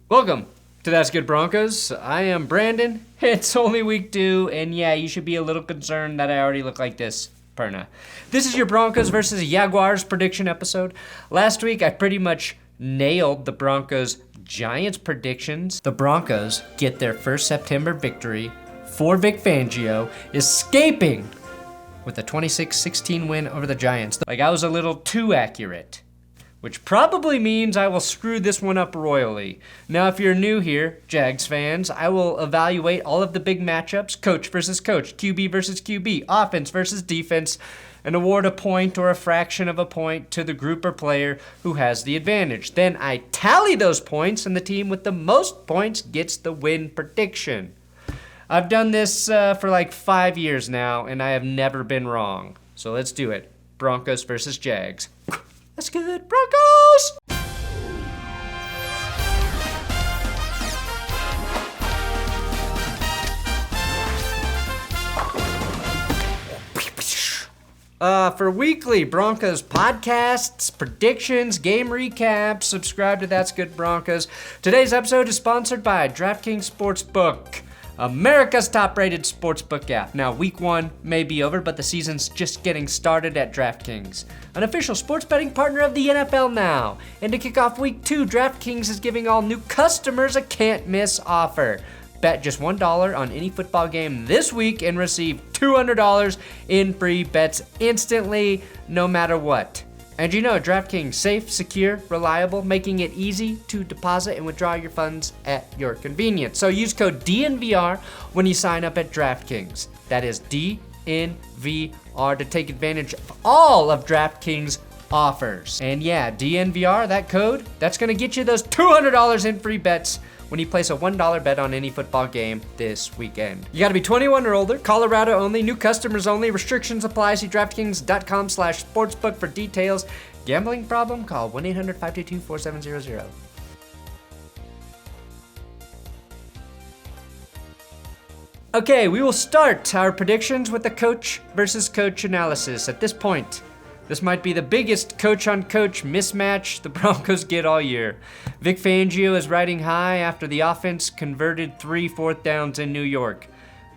Welcome to That's Good Broncos. I am Brandon. It's only week 2, and yeah, you should be a little concerned that I already look like this. Perna. This is your Broncos versus Jaguars prediction episode. Last week, I pretty much nailed the Broncos Giants predictions. The Broncos get their first September victory for Vic Fangio, escaping with a 26-16 win over the Giants. Like, I was a little too accurate, which probably means I will screw this one up royally. Now, if you're new here, Jags fans, I will evaluate all of the big matchups, coach versus coach, QB versus QB, offense versus defense, and award a point or a fraction of a point to the group or player who has the advantage. Then I tally those points, and the team with the most points gets the win prediction. I've done this for like 5 years now, and I have never been wrong. So let's do it. Broncos versus Jags. That's good, Broncos! For weekly Broncos podcasts, predictions, game recaps, subscribe to That's Good Broncos. Today's episode is sponsored by DraftKings Sportsbook, America's top-rated sportsbook app. Now, week 1 may be over, but the season's just getting started at DraftKings, an official sports betting partner of the NFL now. And to kick off week 2, DraftKings is giving all new customers a can't-miss offer. Bet just $1 on any football game this week and receive $200 in free bets instantly, no matter what. And you know, DraftKings safe, secure, reliable, making it easy to deposit and withdraw your funds at your convenience. So use code DNVR when you sign up at DraftKings. That is DNVR to take advantage of all of DraftKings offers. And yeah, DNVR, that code, that's gonna get you those $200 in free bets when you place a $1 bet on any football game this weekend. You gotta be 21 or older, Colorado only, new customers only, restrictions apply. See DraftKings.com/sportsbook for details. Gambling problem? Call 1-800-522-4700. Okay, we will start our predictions with the coach versus coach analysis. At this point, this might be the biggest coach-on-coach mismatch the Broncos get all year. Vic Fangio is riding high after the offense converted 3 fourth downs in New York.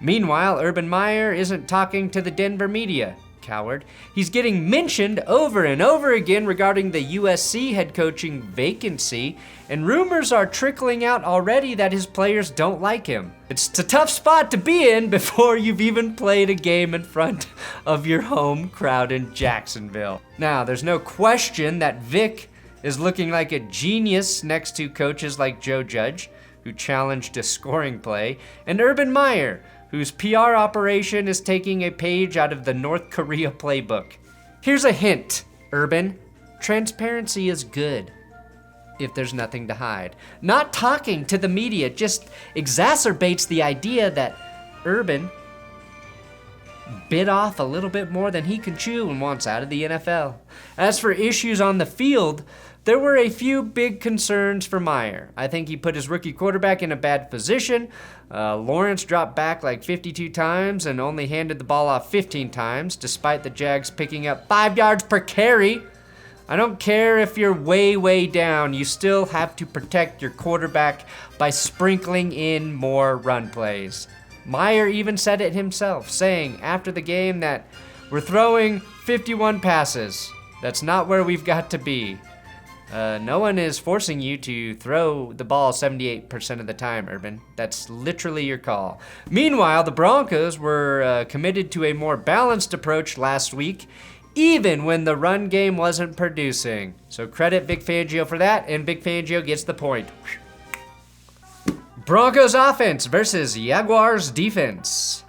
Meanwhile, Urban Meyer isn't talking to the Denver media. Coward. He's getting mentioned over and over again regarding the USC head coaching vacancy, and rumors are trickling out already that his players don't like him. It's a tough spot to be in before you've even played a game in front of your home crowd in Jacksonville. Now, there's no question that Vic is looking like a genius next to coaches like Joe Judge, who challenged a scoring play, and Urban Meyer, whose PR operation is taking a page out of the North Korea playbook. Here's a hint, Urban. Transparency is good if there's nothing to hide. Not talking to the media just exacerbates the idea that Urban bit off a little bit more than he can chew and wants out of the NFL. As for issues on the field, there were a few big concerns for Meyer. I think he put his rookie quarterback in a bad position. Lawrence dropped back like 52 times and only handed the ball off 15 times, despite the Jags picking up 5 yards per carry. I don't care if you're way down, you still have to protect your quarterback by sprinkling in more run plays. Meyer even said it himself, saying after the game that we're throwing 51 passes. That's not where we've got to be. No one is forcing you to throw the ball 78% of the time, Urban. That's literally your call. Meanwhile, the Broncos were committed to a more balanced approach last week, even when the run game wasn't producing. So credit Vic Fangio for that, and Vic Fangio gets the point. Broncos offense versus Jaguars defense.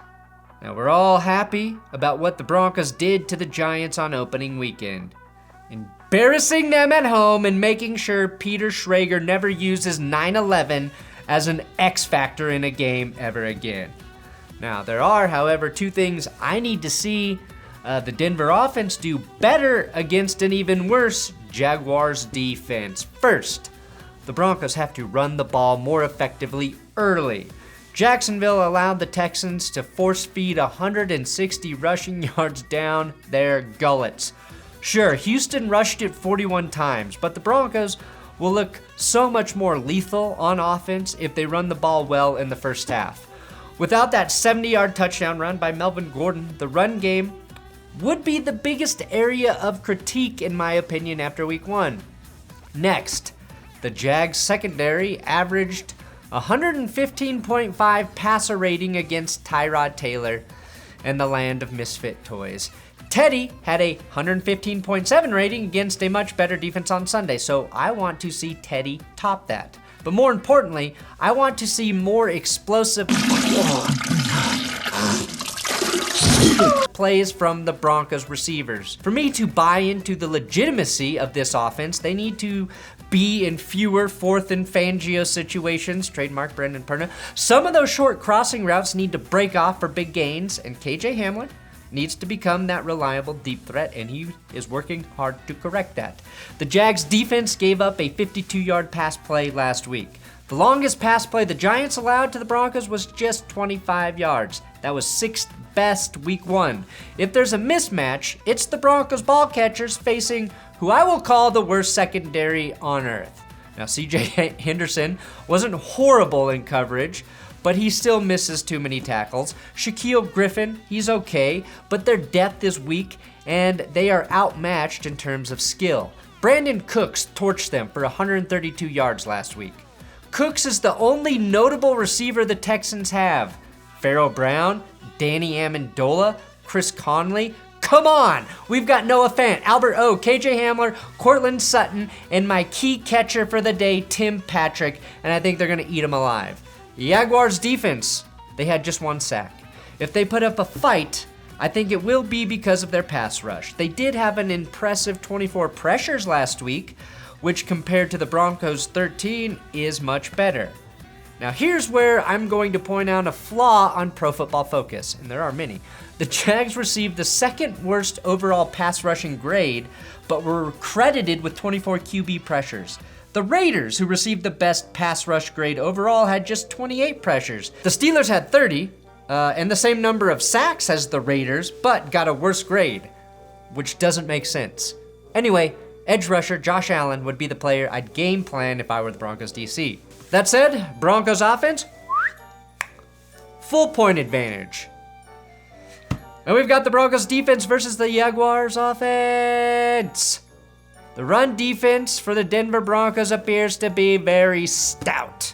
Now, we're all happy about what the Broncos did to the Giants on opening weekend. Embarrassing them at home and making sure Peter Schrager never uses 9/11 as an X factor in a game ever again. Now, there are, however, 2 things I need to see the Denver offense do better against an even worse Jaguars defense. First, the Broncos have to run the ball more effectively early. Jacksonville allowed the Texans to force feed 160 rushing yards down their gullets. Sure, Houston rushed it 41 times, but the Broncos will look so much more lethal on offense if they run the ball well in the first half. Without that 70-yard touchdown run by Melvin Gordon, the run game would be the biggest area of critique in my opinion after week 1. Next, the Jags secondary averaged 115.5 passer rating against Tyrod Taylor and the land of misfit toys. Teddy had a 115.7 rating against a much better defense on Sunday, so I want to see Teddy top that. But more importantly, I want to see more explosive plays from the Broncos receivers. For me to buy into the legitimacy of this offense, they need to be in fewer 4th and Fangio situations, trademark Brendan Perna. Some of those short crossing routes need to break off for big gains, and KJ Hamler needs to become that reliable deep threat, and he is working hard to correct that. The Jags defense gave up a 52-yard pass play last week. The longest pass play the Giants allowed to the Broncos was just 25 yards. That was 6th best week 1. If there's a mismatch, it's the Broncos ball catchers facing who I will call the worst secondary on earth. Now, CJ Henderson wasn't horrible in coverage, but he still misses too many tackles. Shaquille Griffin, he's okay, but their depth is weak and they are outmatched in terms of skill. Brandon Cooks torched them for 132 yards last week. Cooks is the only notable receiver the Texans have. Pharaoh Brown, Danny Amendola, Chris Conley. Come on! We've got Noah Fant, Albert O, KJ Hamler, Cortland Sutton, and my key catcher for the day, Tim Patrick, and I think they're gonna eat him alive. Jaguars defense, they had just 1 sack. If they put up a fight, I think it will be because of their pass rush. They did have an impressive 24 pressures last week, which compared to the Broncos' 13 is much better. Now here's where I'm going to point out a flaw on Pro Football Focus, and there are many. The Jags received the 2nd worst overall pass rushing grade, but were credited with 24 QB pressures. The Raiders, who received the best pass rush grade overall, had just 28 pressures. The Steelers had 30, and the same number of sacks as the Raiders, but got a worse grade, which doesn't make sense. Anyway, edge rusher Josh Allen would be the player I'd game plan if I were the Broncos DC. That said, Broncos offense, full point advantage. And we've got the Broncos defense versus the Jaguars offense. The run defense for the Denver Broncos appears to be very stout.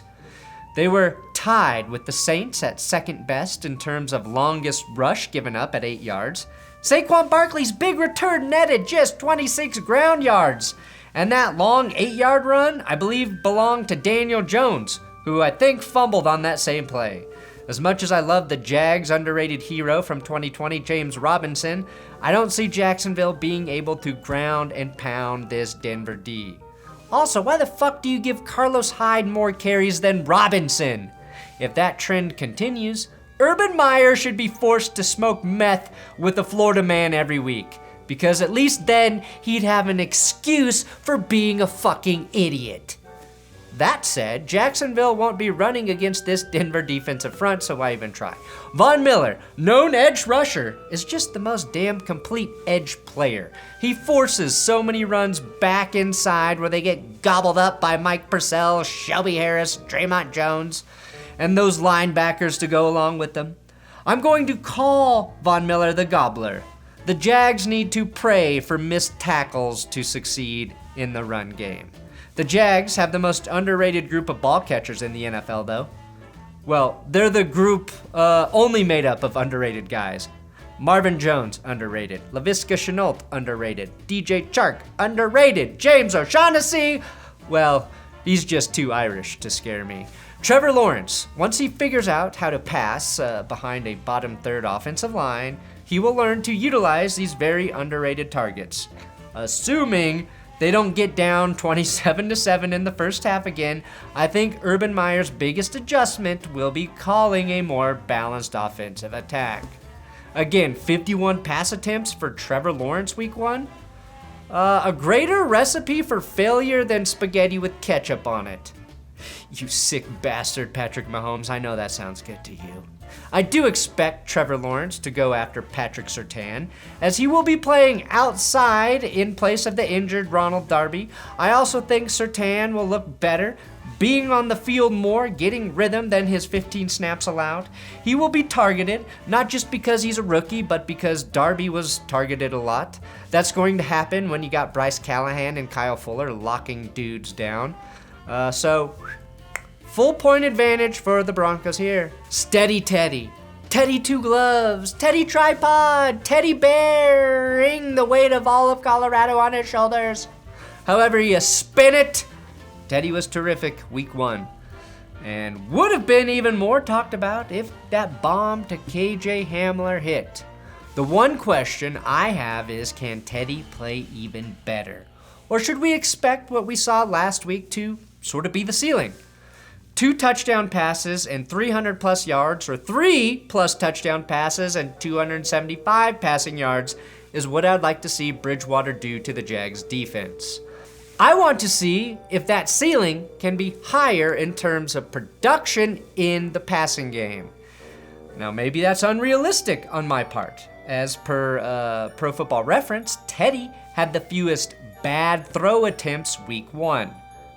They were tied with the Saints at 2nd best in terms of longest rush given up at 8 yards. Saquon Barkley's big return netted just 26 ground yards. And that long 8-yard run, I believe, belonged to Daniel Jones, who I think fumbled on that same play. As much as I love the Jags' underrated hero from 2020, James Robinson, I don't see Jacksonville being able to ground and pound this Denver D. Also, why the fuck do you give Carlos Hyde more carries than Robinson? If that trend continues, Urban Meyer should be forced to smoke meth with the Florida man every week, because at least then he'd have an excuse for being a fucking idiot. That said, Jacksonville won't be running against this Denver defensive front, so why even try? Von Miller, known edge rusher, is just the most damn complete edge player. He forces so many runs back inside where they get gobbled up by Mike Purcell, Shelby Harris, Draymond Jones, and those linebackers to go along with them. I'm going to call Von Miller the Gobbler. The Jags need to pray for missed tackles to succeed in the run game. The Jags have the most underrated group of ball catchers in the NFL, though. Well, they're the group only made up of underrated guys. Marvin Jones, underrated. Laviska Shenault, underrated. DJ Chark, underrated. James O'Shaughnessy, well, he's just too Irish to scare me. Trevor Lawrence, once he figures out how to pass behind a bottom third offensive line, he will learn to utilize these very underrated targets. Assuming they don't get down 27-7 in the first half again, I think Urban Meyer's biggest adjustment will be calling a more balanced offensive attack. Again, 51 pass attempts for Trevor Lawrence week 1. A greater recipe for failure than spaghetti with ketchup on it. You sick bastard, Patrick Mahomes, I know that sounds good to you. I do expect Trevor Lawrence to go after Patrick Surtain, as he will be playing outside in place of the injured Ronald Darby. I also think Surtain will look better, being on the field more, getting rhythm than his 15 snaps allowed. He will be targeted, not just because he's a rookie, but because Darby was targeted a lot. That's going to happen when you got Bryce Callahan and Kyle Fuller locking dudes down. So, full point advantage for the Broncos here. Steady Teddy. Teddy Two Gloves. Teddy Tripod. Teddy bearing the weight of all of Colorado on his shoulders. However you spin it, Teddy was terrific week 1 and would have been even more talked about if that bomb to KJ Hamler hit. The one question I have is, can Teddy play even better? Or should we expect what we saw last week to sort of be the ceiling? 2 touchdown passes and 300 plus yards, or 3 plus touchdown passes and 275 passing yards is what I'd like to see Bridgewater do to the Jags defense. I want to see if that ceiling can be higher in terms of production in the passing game. Now, maybe that's unrealistic on my part. As per Pro Football Reference, Teddy had the fewest bad throw attempts week 1.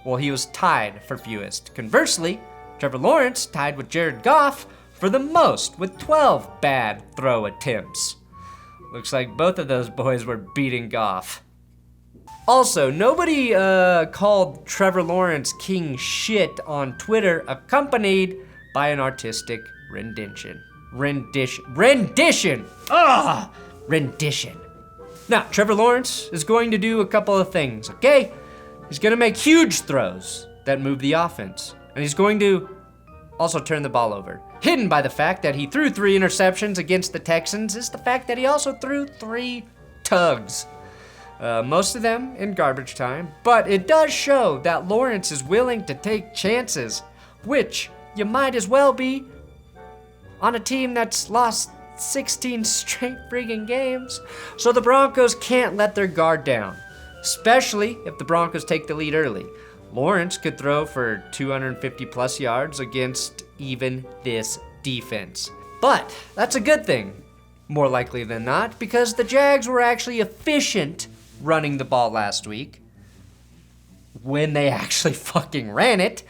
Well, he was tied for fewest. Conversely, Trevor Lawrence tied with Jared Goff for the most, with 12 bad throw attempts. Looks like both of those boys were beating Goff. Also, nobody called Trevor Lawrence king shit on Twitter, accompanied by an artistic rendition. Rendition! Now, Trevor Lawrence is going to do a couple of things, okay? He's going to make huge throws that move the offense. And he's going to also turn the ball over. Hidden by the fact that he threw 3 interceptions against the Texans is the fact that he also threw 3 tugs. Most of them in garbage time, but it does show that Lawrence is willing to take chances, which you might as well be on a team that's lost 16 straight friggin' games. So the Broncos can't let their guard down, especially if the Broncos take the lead early. Lawrence could throw for 250 plus yards against even this defense. But that's a good thing, more likely than not, because the Jags were actually efficient running the ball last week when they actually fucking ran it.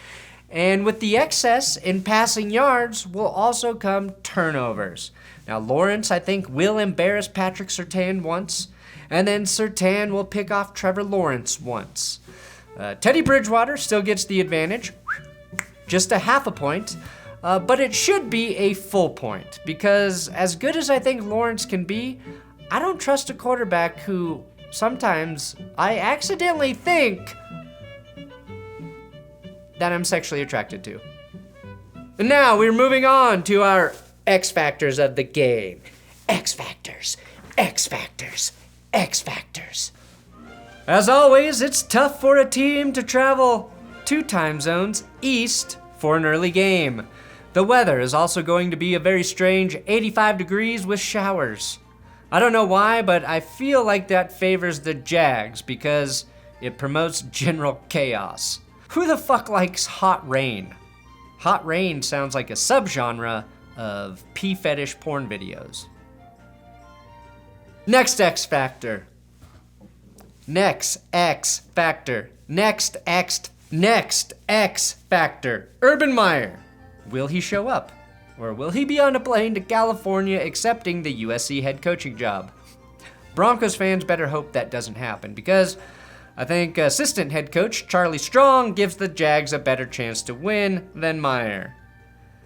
And with the excess in passing yards will also come turnovers. Now, Lawrence, I think, will embarrass Patrick Surtain once, and then Surtain will pick off Trevor Lawrence once. Teddy Bridgewater still gets the advantage, just a half a point, but it should be a full point, because as good as I think Lawrence can be, I don't trust a quarterback who sometimes I accidentally think that I'm sexually attracted to. And now we're moving on to our X factors of the game. X factors, X factors, X factors. As always, it's tough for a team to travel 2 time zones east for an early game. The weather is also going to be a very strange 85 degrees with showers. I don't know why, but I feel like that favors the Jags because it promotes general chaos. Who the fuck likes hot rain? Hot rain sounds like a subgenre of pee fetish porn videos. Next X factor. Next X factor. Next X factor. Urban Meyer. Will he show up? Or will he be on a plane to California accepting the USC head coaching job? Broncos fans better hope that doesn't happen, because I think assistant head coach Charlie Strong gives the Jags a better chance to win than Meyer.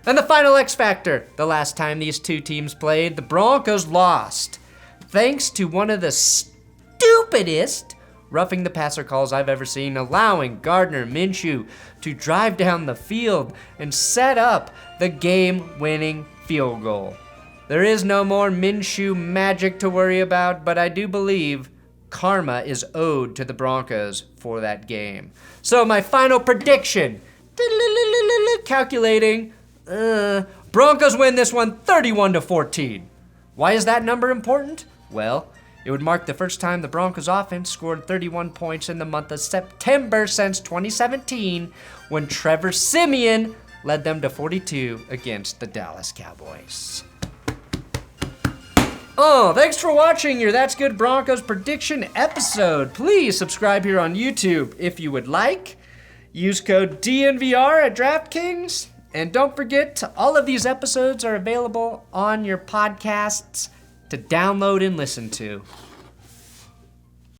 And the final X factor. The last time these 2 teams played, the Broncos lost, thanks to one of the stupidest roughing the passer calls I've ever seen, allowing Gardner Minshew to drive down the field and set up the game-winning field goal. There is no more Minshew magic to worry about, but I do believe karma is owed to the Broncos for that game. So my final prediction, calculating, Broncos win this one 31-14. Why is that number important? Well, it would mark the first time the Broncos offense scored 31 points in the month of September since 2017, when Trevor Siemian led them to 42 against the Dallas Cowboys. Oh, thanks for watching your That's Good Broncos prediction episode. Please subscribe here on YouTube if you would like. Use code DNVR at DraftKings. And don't forget, all of these episodes are available on your podcasts to download and listen to.